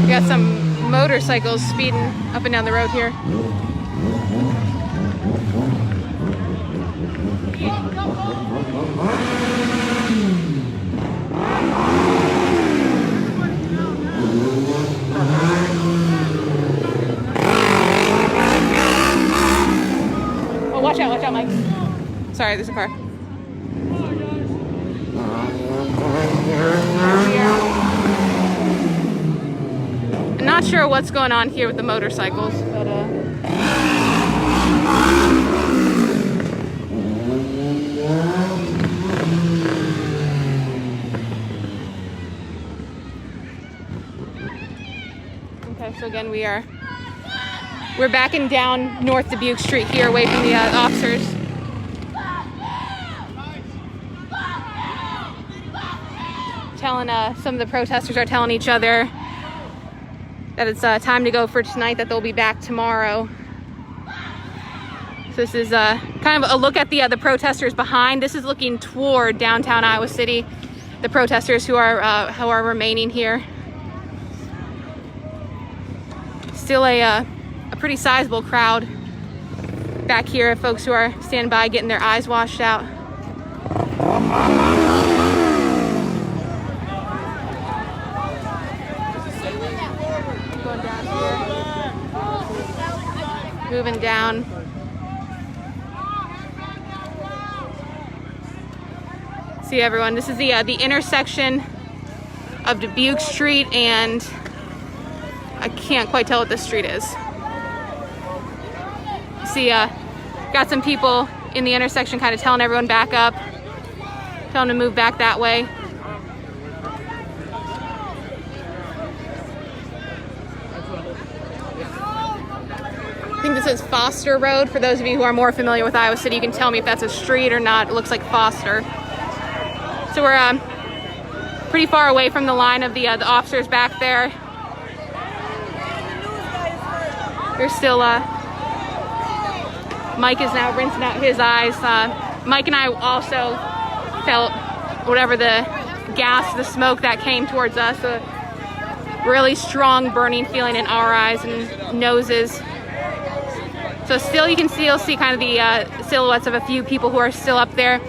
We got some motorcycles speeding up and down the road here. Oh, watch out, Mike. Sorry, there's a car. I'm not sure what's going on here with the motorcycles, but okay, so again we're backing down North Dubuque Street here, away from the officers. Telling some of the protesters are telling each other that it's time to go for tonight, that they'll be back tomorrow. So this is kind of a look at the protesters behind. This is looking toward downtown Iowa City, the protesters who are remaining here. Still a pretty sizable crowd back here, folks who are standing by getting their eyes washed out. Going down here. Moving down. See everyone, this is the intersection of Dubuque Street and I can't quite tell what this street is. See, got some people in the intersection kind of telling everyone back up, telling them to move back that way. I think this is Foster Road. For those of you who are more familiar with Iowa City, you can tell me if that's a street or not. It looks like Foster. So we're pretty far away from the line of the officers back there. There's still, Mike is now rinsing out his eyes. Mike and I also felt whatever the gas, the smoke that came towards us, a really strong burning feeling in our eyes and noses. So still, you can still see kind of the silhouettes of a few people who are still up there.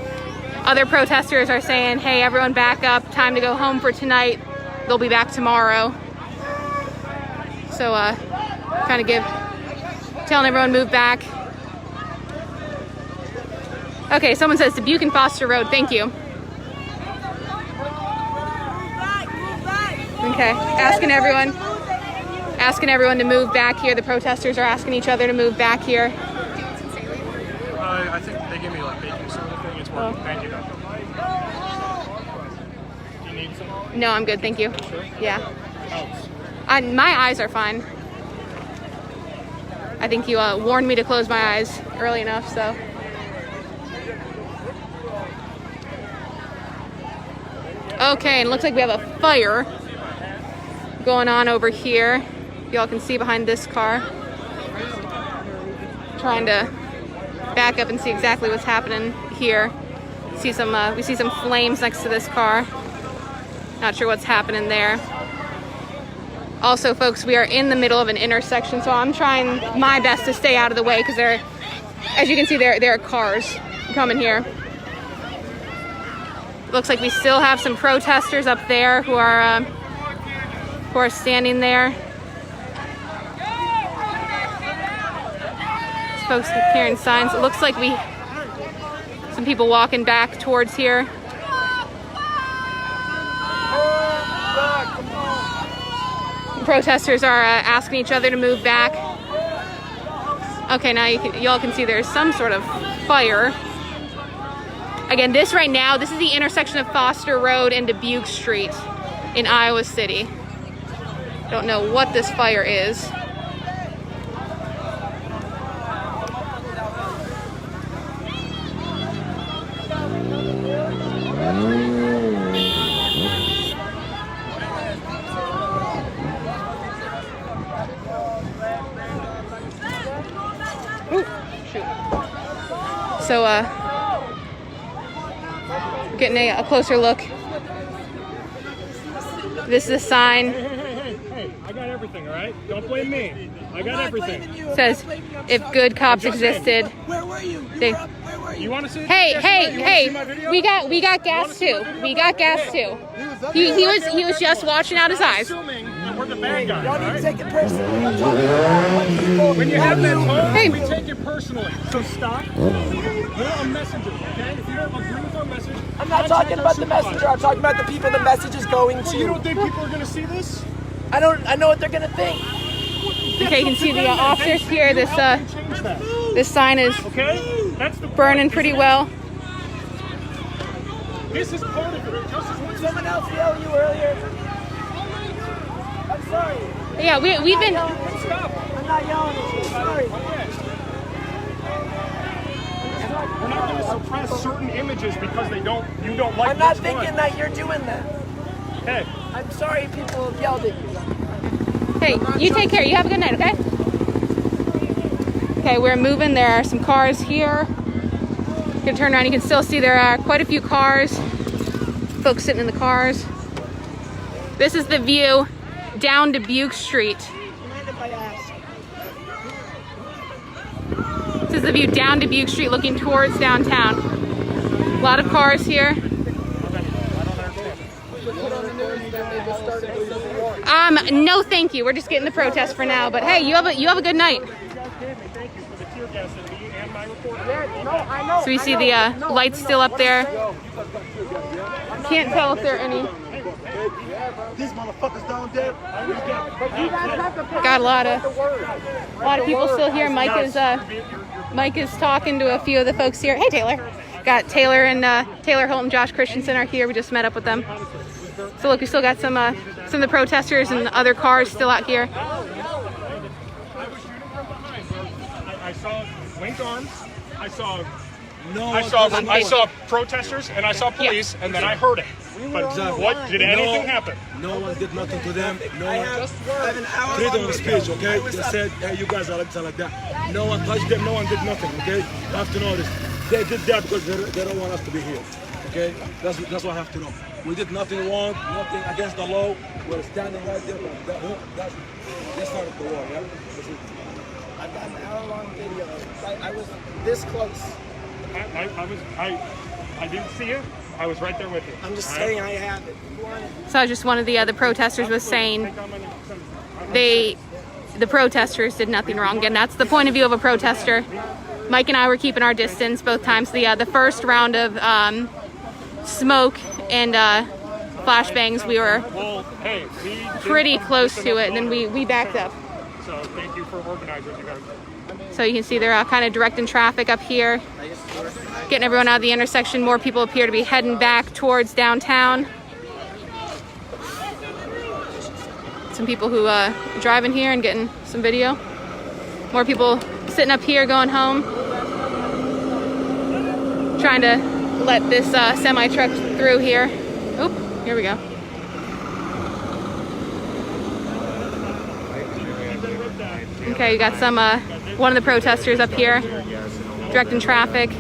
Other protesters are saying, hey, everyone back up, time to go home for tonight. They'll be back tomorrow. So kind of telling everyone move back. Okay, someone says Dubuque and Foster Road, thank you. Okay, asking everyone to move back here. The protesters are asking each other to move back here. I think they gave me like baking soda thing. It's working. Thank you. Do you need some? No, I'm good, thank you. Sure? Yeah. Helps. My eyes are fine. I think you warned me to close my eyes early enough, so. Okay, and it looks like we have a fire going on over here. Y'all can see behind this car. Trying to back up and see exactly what's happening here. We see some flames next to this car. Not sure what's happening there. Also, folks, we are in the middle of an intersection, so I'm trying my best to stay out of the way because as you can see, there are cars coming here. Looks like we still have some protesters up there who are standing there. These folks are carrying signs. It looks like some people walking back towards here. Protesters are asking each other to move back. Okay, now y'all can see there's some sort of fire. Again, this is the intersection of Foster Road and Dubuque Street in Iowa City. Don't know what this fire is. Ooh, shoot. So, getting a closer look. This is a sign. Hey, I got everything, all right? Don't blame me. I got everything. Says, if good cops existed. Where were you? Where were You want to see? Hey, we got gas too. We got gas too. He was just washing out his eyes. Assuming that we're the bad guys, Y'all need right? to take it personally. I'm talking about When you have that tone, Hey. we take it personally. So stop. We're a messenger, okay? If you don't agree with our message, I'm not talking about the messenger. I'm talking about the people the message is going Well, you don't to. think people are going to see this? I know what they're gonna think. Okay, you can see the officers here. This Change that, this sign is okay? That's the burning point, pretty isn't it? well. This is part of it. Just as much as Someone else yelled you earlier. I'm sorry. Yeah, we've been. stop. I'm not yelling at you. Sorry. We're not going to suppress certain images because you don't like I'm not which thinking one. that you're doing that. Hey, I'm sorry people have yelled at you. Hey, you take care. You have a good night, okay? Okay, we're moving. There are some cars here. You can turn around. You can still see there are quite a few cars. Folks sitting in the cars. This is the view down Dubuque Street. Mind if I ask? This is the view down Dubuque Street looking towards downtown. A lot of cars here. No thank you. We're just getting the protest for now. But hey, you have a good night. So we see the lights still up there. Can't tell if there are any. These motherfuckers down there. Got a lot of people still here. Mike is talking to a few of the folks here. Hey Taylor. Got Taylor and Taylor Holt and Josh Christensen are here. We just met up with them. So look, we still got some of the protesters and other cars still out here. I saw linked arms. I saw protesters and I saw police, and then I heard it. But what did anything happen? No one did nothing to them. No one. Freedom of speech, okay? They said, hey, you guys are like that. No one touched them. No one did nothing, okay? You have to know this. They did that because they don't want us to be here, okay? That's what I have to know. We did nothing wrong, nothing against the law. We're standing right there. They started the war, yeah? I've got an hour-long video. I was this close. I didn't see you. I was right there with you. I'm just saying I have it. So just one of the protesters was saying the protesters did nothing wrong, and that's the point of view of a protester. Mike and I were keeping our distance both times. The first round of smoke and flashbangs, we were pretty close to it, and then we backed up. So thank you for organizing. So you can see they're kind of directing traffic up here, getting everyone out of the intersection. More people appear to be heading back towards downtown. Some people who driving here and getting some video. More people sitting up here going home, trying to let this semi truck through here. Oop, here we go. Okay, you got some one of the protesters up here directing traffic.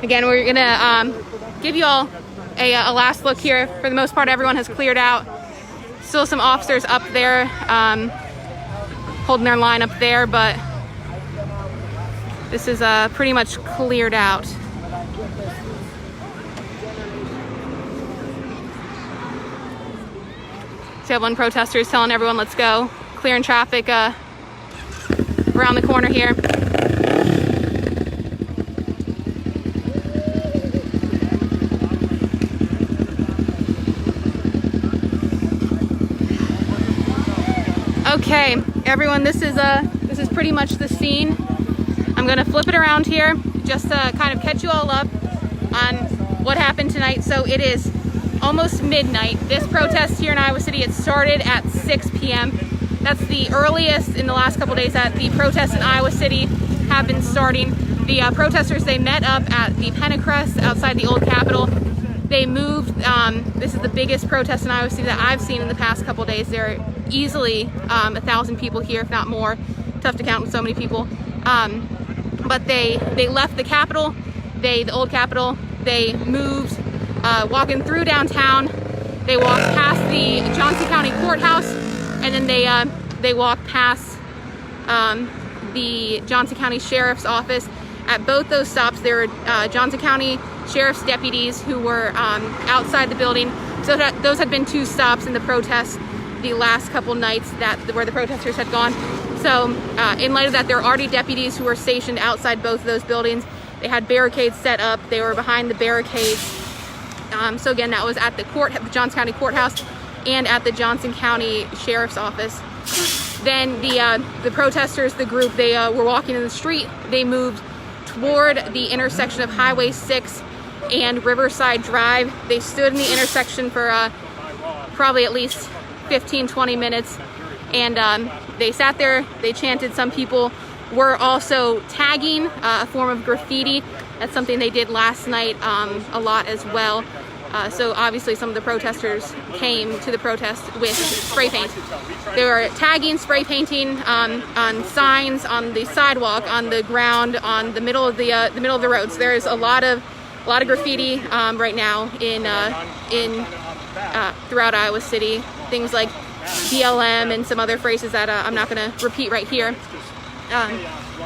Again, we're gonna give you all a last look here. For the most part, everyone has cleared out. Still some officers up there holding their line up there, but this is pretty much cleared out. So one protester is telling everyone, let's go. Clearing traffic around the corner here. Okay, everyone, this is pretty much the scene. I'm gonna flip it around here just to kind of catch you all up on what happened tonight. So it is almost midnight. This protest here in Iowa City, it started at 6 p.m. That's the earliest in the last couple days that the protests in Iowa City have been starting. The protesters, they met up at the Pentecrest outside the old Capitol. They moved, this is the biggest protest in Iowa City that I've seen in the past couple days. There are easily 1,000 people here, if not more. Tough to count with so many people. But they left the Capitol, the old Capitol. They moved, walking through downtown. They walked past the Johnson County Courthouse, and then they walked past the Johnson County Sheriff's Office. At both those stops, there were Johnson County Sheriff's deputies who were outside the building. So those had been two stops in the protest the last couple nights where the protesters had gone. So in light of that, there are already deputies who were stationed outside both of those buildings. They had barricades set up. They were behind the barricades. So again, that was at the Johnson County Courthouse and at the Johnson County Sheriff's Office. Then the protesters, the group, they were walking in the street. They moved toward the intersection of Highway 6 and Riverside Drive. They stood in the intersection for probably at least 15-20 minutes, and they sat there, they chanted. Some people were also tagging, a form of graffiti. That's something they did last night a lot as well. So obviously some of the protesters came to the protest with spray paint. They were tagging, spray painting on signs, on the sidewalk, on the ground, on the middle of the roads. There is a lot of graffiti right now in throughout Iowa City. Things like BLM and some other phrases that I'm not going to repeat right here.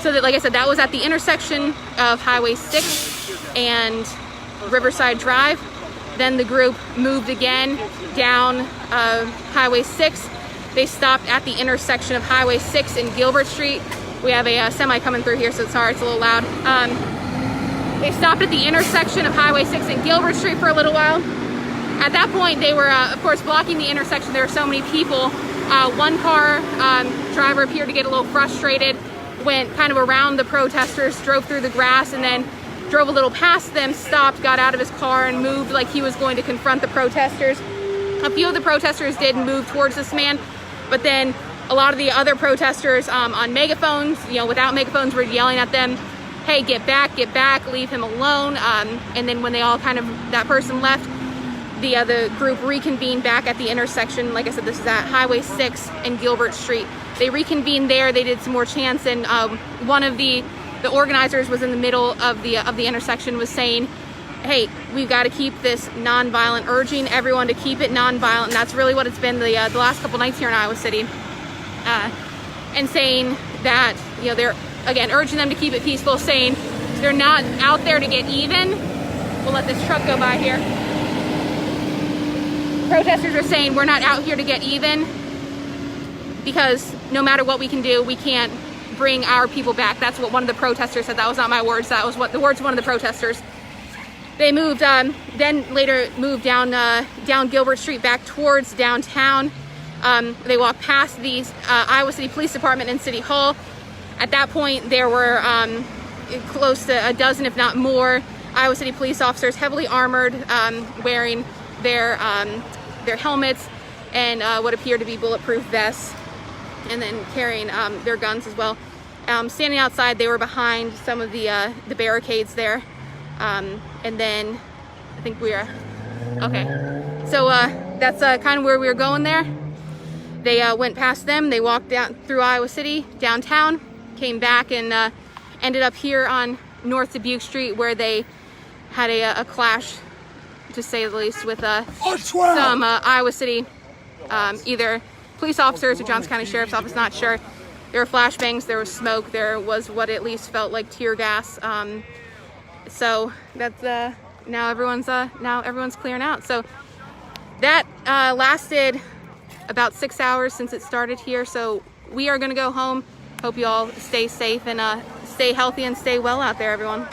So that, like I said, that was at the intersection of Highway 6 and Riverside Drive. Then the group moved again down Highway 6. They stopped at the intersection of Highway 6 and Gilbert Street. We have a semi coming through here, so sorry, it's a little loud. They stopped at the intersection of Highway 6 and Gilbert Street for a little while. At that point, they were, of course, blocking the intersection. There were so many people. One car driver appeared to get a little frustrated, went kind of around the protesters, drove through the grass, and then drove a little past them, stopped, got out of his car, and moved like he was going to confront the protesters. A few of the protesters did move towards this man, but then a lot of the other protesters on megaphones, without megaphones, were yelling at them, hey, get back, leave him alone. And then when they all that person left, the group reconvened back at the intersection. Like I said, this is at Highway 6 and Gilbert Street. They reconvened there, they did some more chants, and one of the organizers was in the middle of the intersection, was saying, hey, we've got to keep this nonviolent, urging everyone to keep it nonviolent. And that's really what it's been the last couple nights here in Iowa City. And saying that, they're, again, urging them to keep it peaceful, saying they're not out there to get even. We'll let this truck go by here. Protesters are saying we're not out here to get even because no matter what we can do, we can't bring our people back. That's what one of the protesters said. That was not my words. That was what the words of one of the protesters. They moved, then later moved down Gilbert Street back towards downtown. They walked past the Iowa City Police Department and City Hall. At that point, there were close to a dozen, if not more, Iowa City police officers, heavily armored, wearing their helmets and what appeared to be bulletproof vests, and then carrying their guns as well. Standing outside, they were behind some of the barricades there. And then I think we are okay. So that's kind of where we were going there. They went past them. They walked down through Iowa City downtown, came back, and ended up here on North Dubuque Street, where they had a clash, to say the least, with some Iowa City either police officers or Johnson County Sheriff's Office. Not sure. There were flashbangs. There was smoke. There was what at least felt like tear gas. So that's now everyone's clearing out. So that lasted about 6 hours since it started here. So we are going to go home. Hope you all stay safe and stay healthy and stay well out there, everyone.